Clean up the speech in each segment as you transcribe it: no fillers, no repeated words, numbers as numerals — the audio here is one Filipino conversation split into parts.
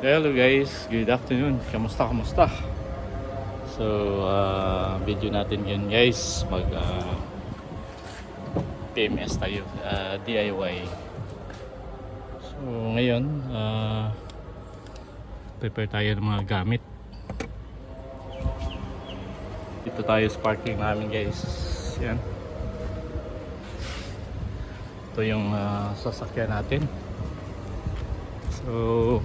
Hello guys, good afternoon. Kamusta? So, video natin yun guys. Mag PMS tayo, DIY. So, ngayon, prepare tayo ng mga gamit. Dito tayo sa parking namin guys. Yan. Ito yung sasakyan natin. So,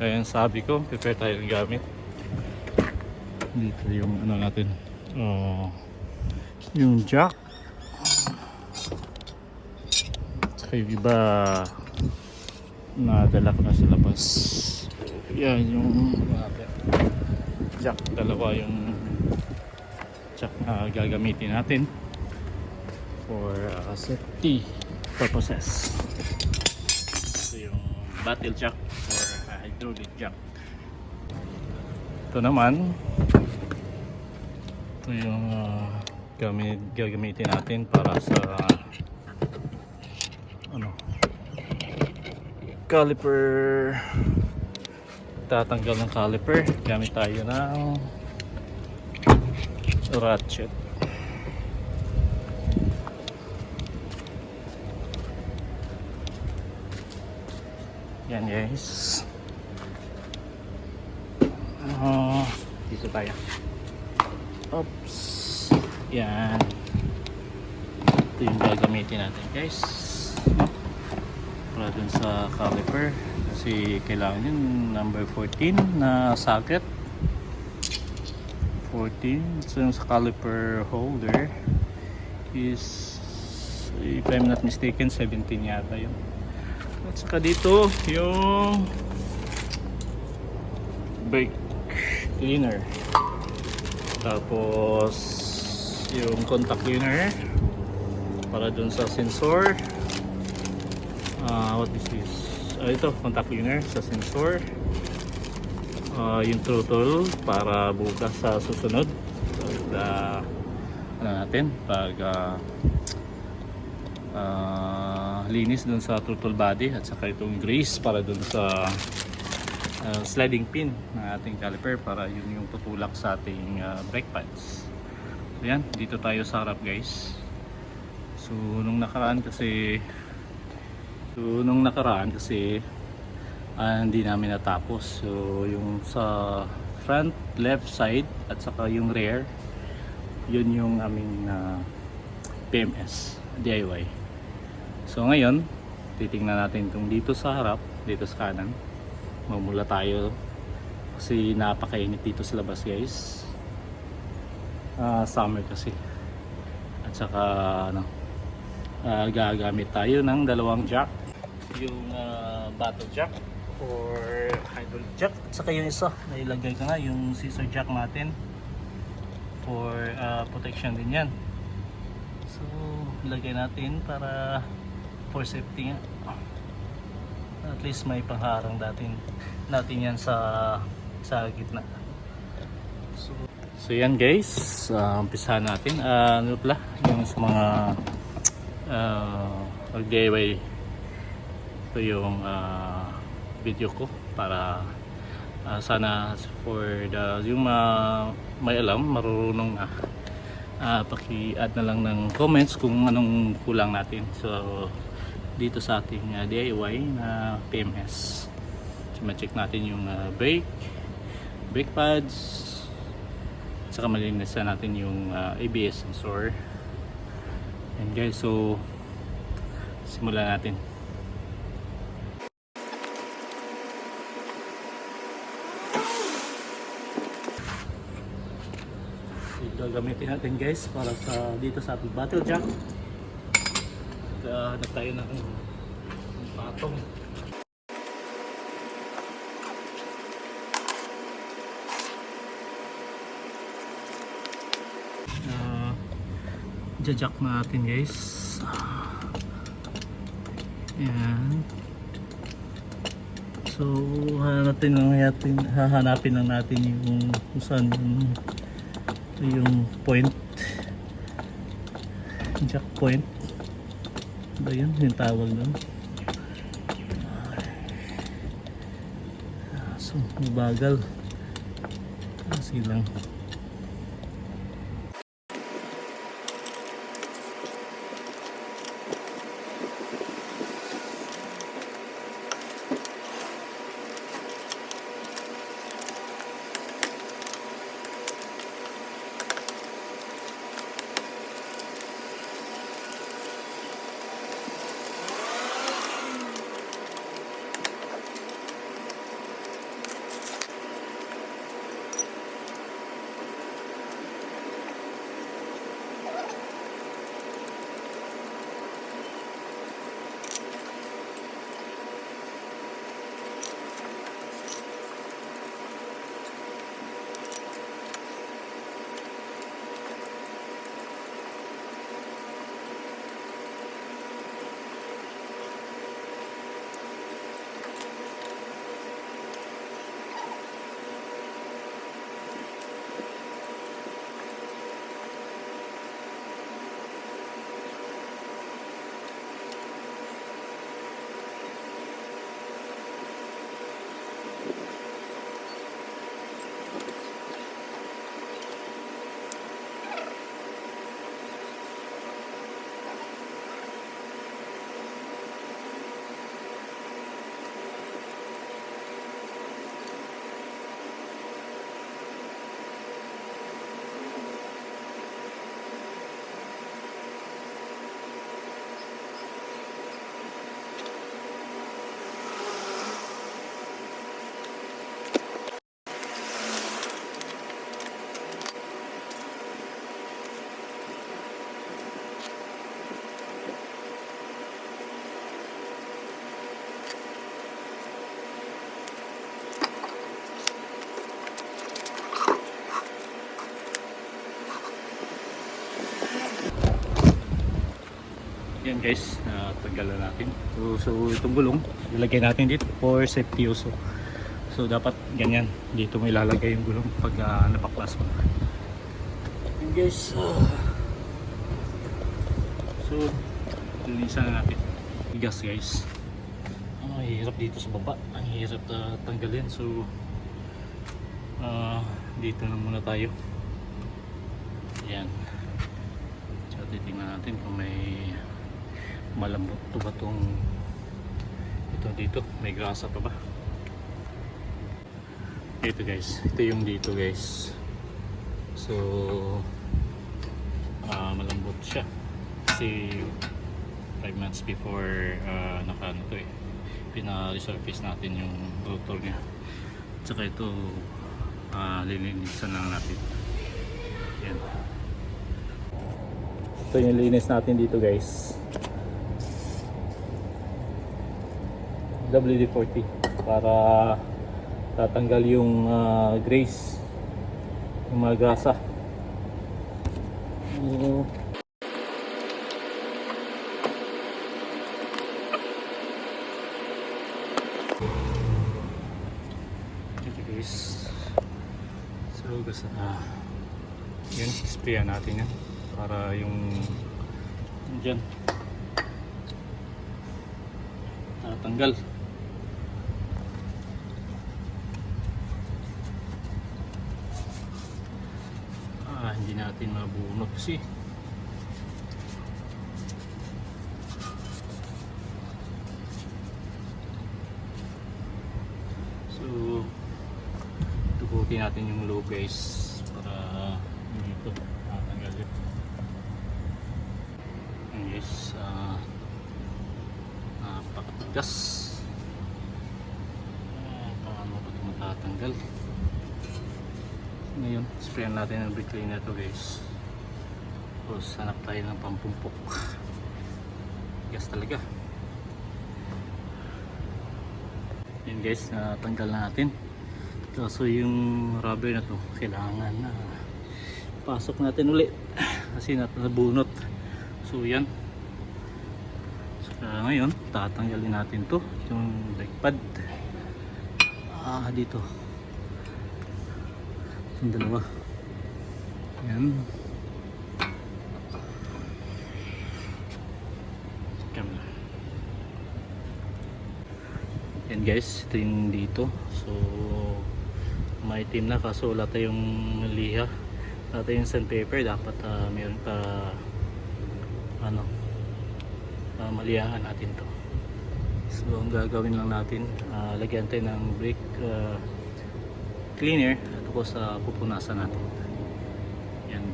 kaya sabi ko, prepare tayo ng gamit. Dito yung ano natin, yung jack. Saka yung iba nadala ko na sa labas. Yan yung jack, dalawa yung jack na gagamitin natin for safety purposes. Ito yung battle jack or hydraulic jack. Ito naman, ito yung gagamitin natin para sa caliper. Tatanggal ng caliper, gamit tayo ng ratchet. Yan guys. Dito tayo. Oops. Yan. Ito yung gagamitin natin guys. Para dun sa caliper. Kasi kailangan yun number 14 na socket. 14. So yung sa caliper holder is, if I'm not mistaken, 17 yata yun. At saka dito yung brake cleaner, tapos yung contact cleaner para dun sa sensor. What is this? Ito, contact cleaner sa sensor. Yung throttle para bukas sa susunod pag pag linis dun sa throttle body, at saka itong grease para dun sa sliding pin ng ating caliper para yun yung tutulak sa ating brake pads. So yan, dito tayo sa harap guys. So nung nakaraan kasi hindi namin natapos. So yung sa front left side at saka yung rear, yun yung aming PMS DIY. So ngayon, titingnan natin itong dito sa harap, dito sa kanan. Mamula tayo kasi napakainit dito sa labas guys. Summer kasi. At saka gagamit tayo ng dalawang jack. Yung battle jack or hydraulic jack. At saka yung isa, nailagay ko na yung scissor jack natin for protection din yan. So, ilagay natin para for safety nga. At least may pangharang natin yan sa gitna. So yan guys, umpisahan natin. Ano pala yung sa mga mag-DIY, ito yung video ko para sana for yung may alam, marunong na paki-add na lang ng comments kung anong kulang natin so dito sa ating DIY na PMS. So ma-check natin yung brake pads, saka malinis na natin yung ABS sensor. And guys, so simulan natin. Gagamitin natin guys para sa dito sa ating battle jack. Hanap tayo ng patong. Jack natin guys. Yan. So hahanapin lang natin yung kung saan yung point, jack point ba yun yung tawag nun. So, mabagal. Kasi lang. Yan guys, tanggalan natin. So itong gulong, ilagay natin dito for safety also. So dapat ganyan, dito mo ilalagay yung gulong pag napaklas mo. Yan guys. So linisan na natin. Gas guys. Ang hirap dito sa baba. Ang hirap tanggalin. So dito na muna tayo. Yan. So titingnan natin kung may malambot to ba itong ito dito, may grasa pa ba ito guys, ito yung dito guys. So malambot siya kasi 5 months before naka ano to pina-resurface natin yung rotor nya, tsaka ito lilinisan lang natin. Yan, ito yung linis natin dito guys, WD-40 para tatanggal yung grease, yung mga grasa. Ito guys, so gasa yan, sprayan natin yan para yung dyan tatanggal. Hindi natin mabunot kasi so tubukin natin yung loob guys para dito tatanggal yun. And yes, napakatigas. Paano ba ito matatanggal? Ngayon, sprayan natin ng brake cleaner to guys. Tapos hanap tayo ng pampumpok. Gas talaga. Yan guys, natanggal na natin. So yung rubber na to, kailangan na pasok natin ulit kasi nabunot. So yan. So ngayon, tatanggalin natin to, yung brake pad. Dito. Yung dalawa. Yan. Yan guys, ito yung dito. So maitim na kaso wala tayong liha, wala tayong sandpaper. Dapat meron para ano, malihaan natin to. So ang gagawin lang natin, lagyan tayo ng brake cleaner at tapos pupunasan natin. Yan.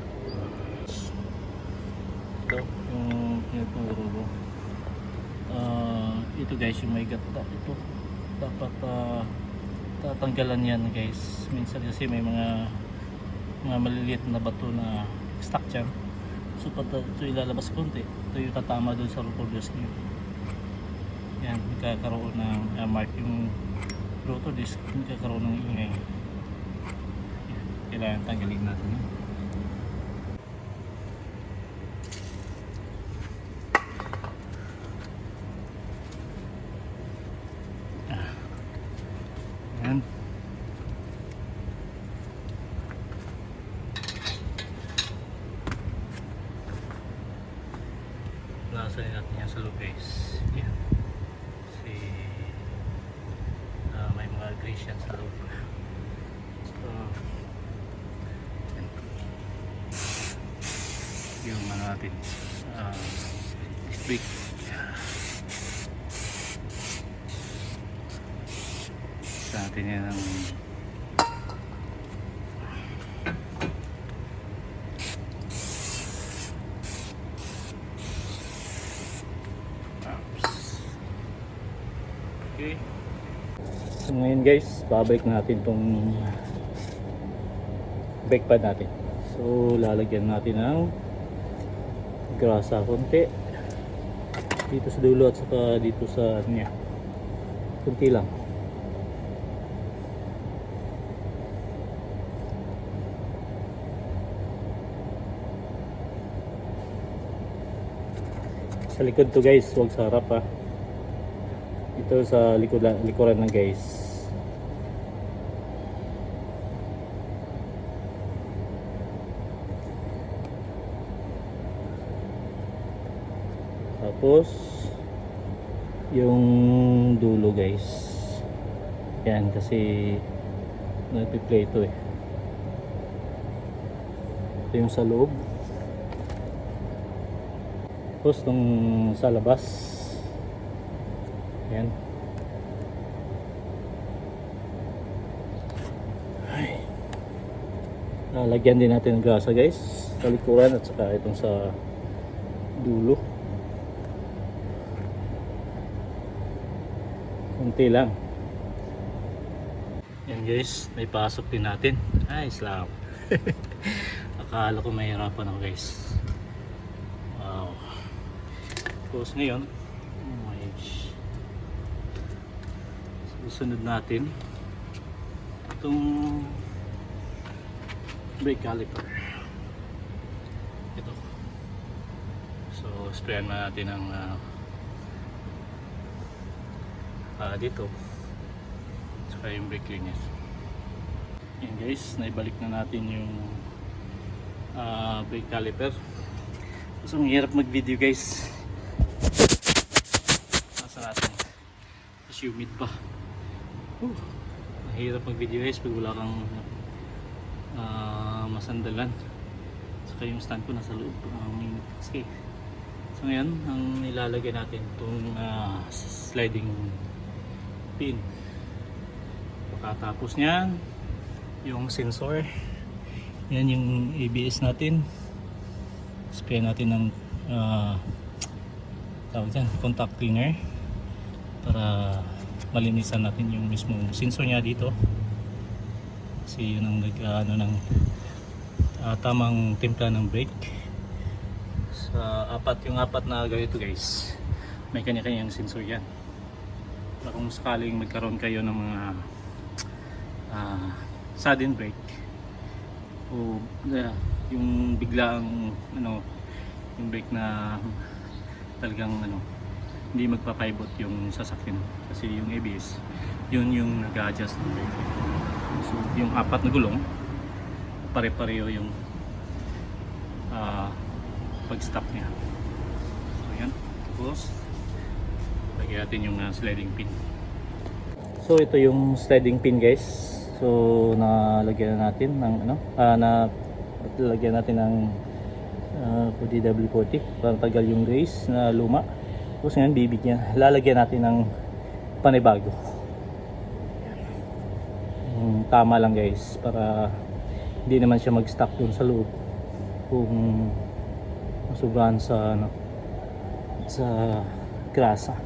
Ito yung pinagpanguro. Ito guys, yung may gata ito dapat tatanggalan yan guys. Minsan kasi may mga maliliit na bato na stuck dyan. So pag ito ilalabas konti, ito yung tatama doon sa rotor disc nyo. Yan, magkakaroon ng mark yung rotor disc, magkakaroon ng ingay. Yan, kailangan tanggalin natin yun. Yan. Nasa natin yan sa loob guys. Yan. Kasi may mga grease yan sa loob. So yan. Yung ano natin brake. Sa natin yan ng okay. So ngayon guys, babalik natin tong brake pad natin. So lalagyan natin ng grasa konti dito sa dulo at saka dito sa ano niya, konti lang. Sa likod to guys, huwag sa harap ha. Ito sa likuran lang guys. Tapos yung dulo guys. Yan kasi nagpi-play ito eh. Ito yung sa loob. Tapos nung sa labas, yan. Ay. Lalagyan din natin ng grasa guys sa likuran at saka itong sa dulo. Kunti lang. Yan guys, may pasok din natin. Ay, Islam. Akala ko mahirapan ako guys. Wow. Tapos ngayon, susunod natin itong brake caliper. Ito. So sprayan na natin ang dito saka yung brake cleaner. Yan guys, naibalik na natin yung brake caliper. So ang hirap mag video guys. Nasa natin kasi humid pa. Mahirap mag video guys pag wala kang masandalan. Saka yung stand ko nasa loob okay. So ngayon ang nilalagay natin itong sliding pin. Pagkatapos nyan yung sensor, yan yung ABS natin. Spray natin ng tawag dyan, contact cleaner para malinisan natin yung mismo sensor niya dito kasi yun ang ng tamang timpla ng brake. Sa yung apat na ganito guys, may kanya-kanyang sensor yan para kung sakaling magkaroon kayo ng mga sudden brake o yung biglang yung brake na talagang hindi magpa-pivot yung sasakyan kasi yung ABS yun yung nag-adjust ng brake. So yung apat na gulong pare-pareho yung pag-stop niya. So yan, tapos lagyan natin yung sliding pin. So ito yung sliding pin guys. So nalagyan na natin ng nalagyan natin ng DW40 para tagal yung race na luma. Tapos ngayon lalagyan natin ng panibago. Tama lang guys para hindi naman siya mag-stuck dun sa loob kung masubrahan sa grasa.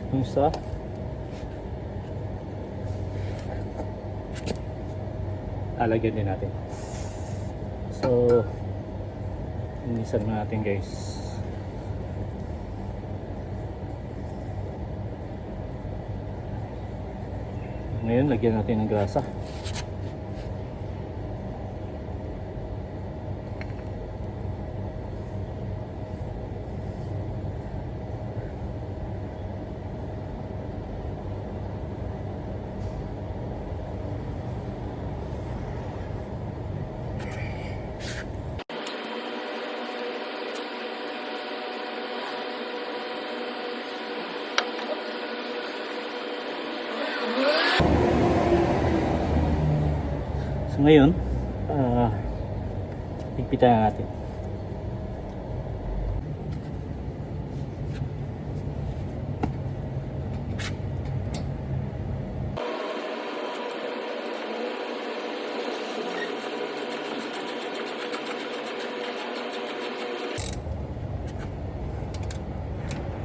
Yung isa lalagyan din natin. So inisan natin guys. Ngayon lagyan natin ng grasa. So ngayon, higpitan na natin.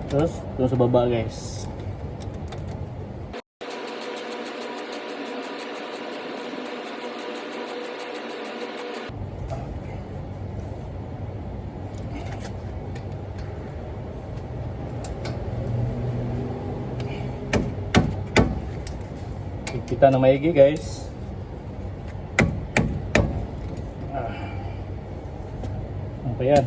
Tapos, doon sa baba guys. Kita na maigi guys. Ano pa yan?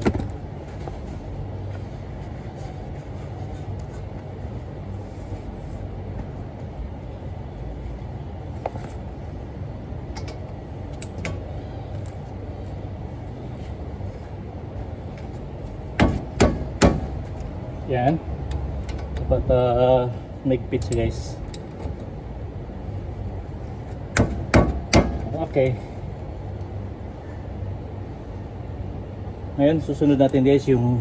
Yan. Dapat magpit siya guys. Okay. Ngayon susunod natin guys yung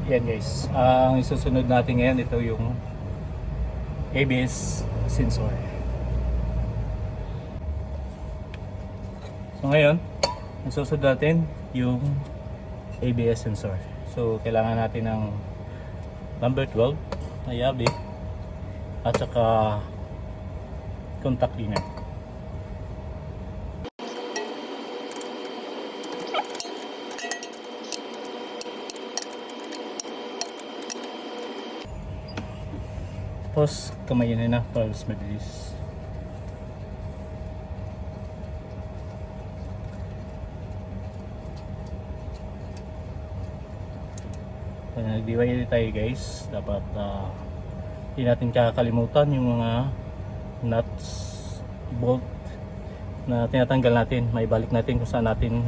yan guys. Ang isusunod natin ngayon ito yung ABS sensor. So ngayon, susunod natin yung ABS sensor. So kailangan natin ng number 12 na yabi at saka contact cleaner. Tapos kamayin na para mas mabilis. Pag nag-DIY tayo guys, dapat hindi natin kakalimutan yung mga nuts, bolt na tinatanggal natin. Maibalik natin kung saan natin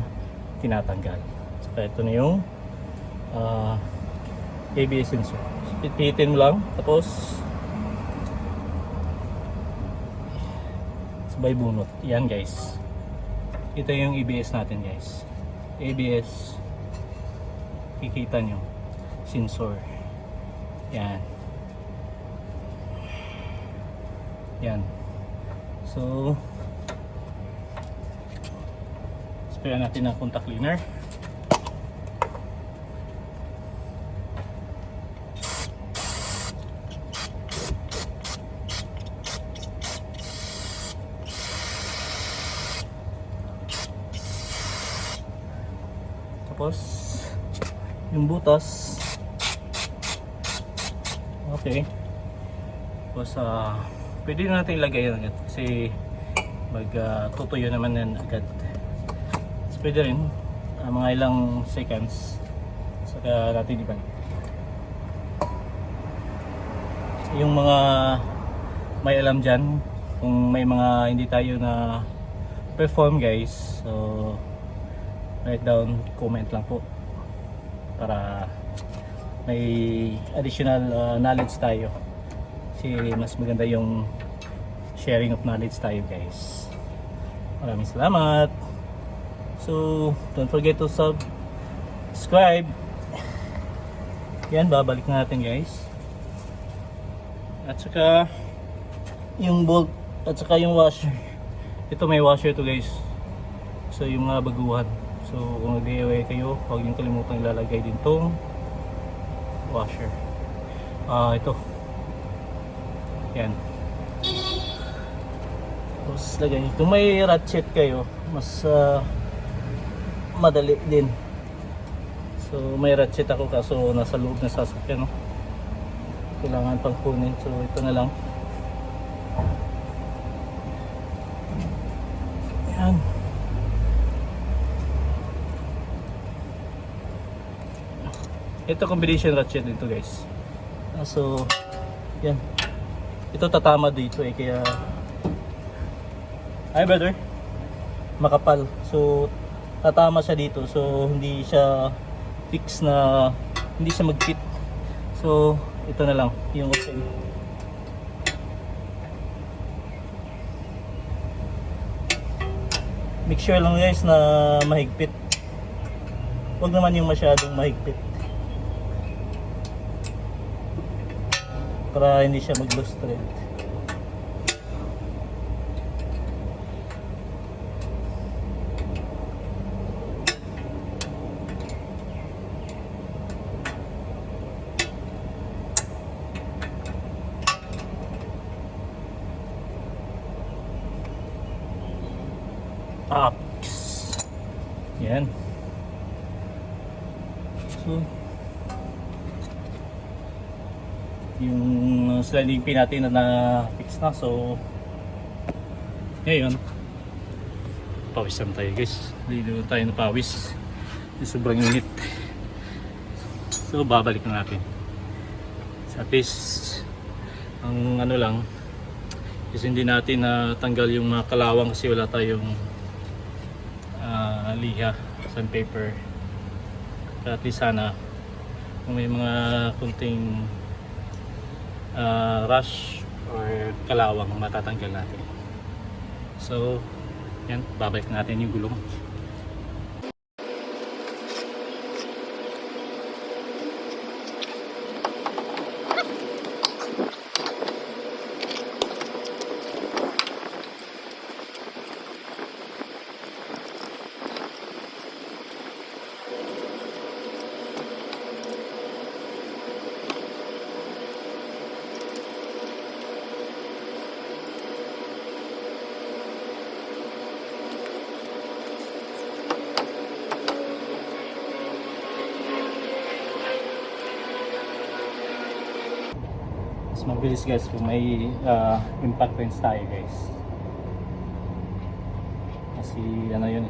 tinatanggal. So ito na yung ABS sensor. So, pipitin mo lang, tapos sabay bunot. Yan guys. Ito yung ABS natin guys. ABS, kikita nyo, sensor. Yan. Yan. So sprayan natin ng contact cleaner. Tapos yung butas, okay, Tapos pwede na natin ilagay yan agad kasi tutuyo naman yan agad. So, pwede rin mga ilang seconds saka natin ibang. Yung mga may alam dyan kung may mga hindi tayo na perform guys, so write down, comment lang po para may additional knowledge tayo kasi mas maganda yung sharing of knowledge tayo guys. Maraming salamat. So don't forget to subscribe. Yan, babalik na natin guys. At saka yung bolt at saka yung washer, ito may washer to guys, so yung mga baguhan. So kung nag-DIY kayo, huwag niyong kalimutan ilalagay din tong washer. Ito yan, tapos lagay. Kung may ratchet kayo, mas madali din. So may ratchet ako kaso nasa loob ng sasakyan, no? Kailangan pang kunin, so ito na lang. Yan. Ito combination ratchet dito guys. So yan, ito tatama dito kaya ay brother, makapal, so tatama siya dito, so hindi siya fix na, hindi siya mag-fit. So ito na lang yung option. Make sure lang guys na mahigpit, huwag naman yung masyadong mahigpit para hindi siya mag-loose thread. Yan. So yung sliding pin natin na fix na, so ngayon pawis naman tayo guys, hindi tayo napawis, sobrang init. So babalik na natin. So, at least ang ano lang is hindi natin tanggal yung mga kalawang kasi wala tayong liha, sandpaper. At least sana kung may mga kunting rush or kalawang matatanggal natin. So yan, babalik natin yung gulong. Mabilis guys kung may impact lens tayo guys, kasi ano yun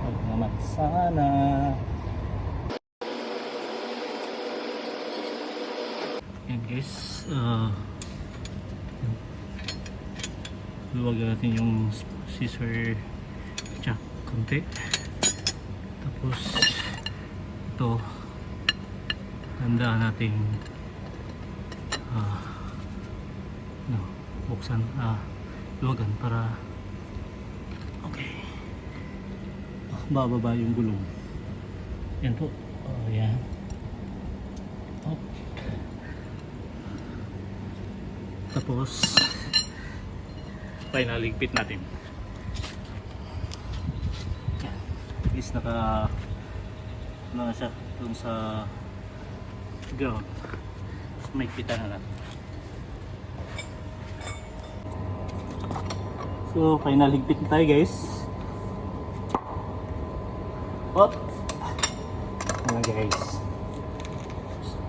huwag naman sana. Yan guys, luwagan natin yung scissor jack konti, tapos ito handa natin buksan, luwagan para okay, bababa yung gulong. Yan po, yan. Tapos pinaligpit natin. Is naka ano na siya dun sa ground, so may kita na natin. So final higpit na tayo guys. Up. Ayan guys.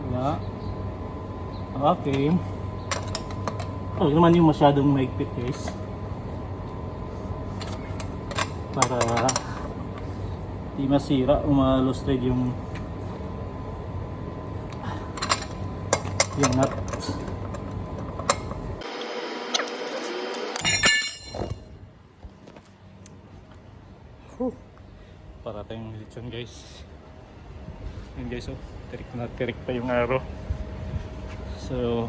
Wala. Okay. Huwag naman yung masyadong maigpit guys. Para di masira o ma-lustrade yung nut. Para tayong lechon guys. Yun guys, oh, tirik na tirik pa yung araw. So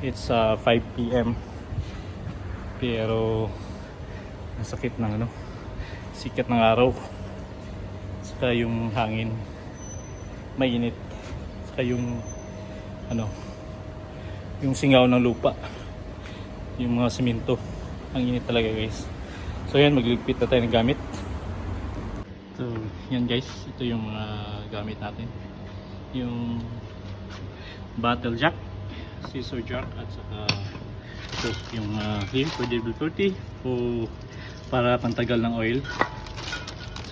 it's 5 PM pero ang sakit ng sikat ng araw, saka yung hangin mainit, saka yung yung singaw ng lupa, yung mga simento, ang init talaga guys. So yan, magligpit na tayo ng gamit. So yan guys, ito yung mga gamit natin, yung battle jack, scissor jack, at saka ito yung clean for WD-40 para pantagal ng oil.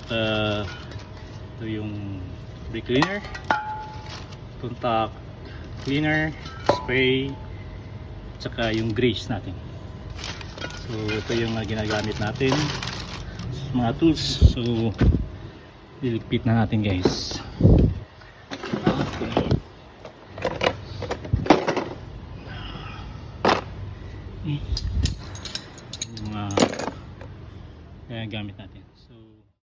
Saka ito yung brake cleaner, contact cleaner, spray, saka yung grease natin. So ito yung ginagamit natin, mga tools. So liligpit na natin guys. Yung mga gamit natin.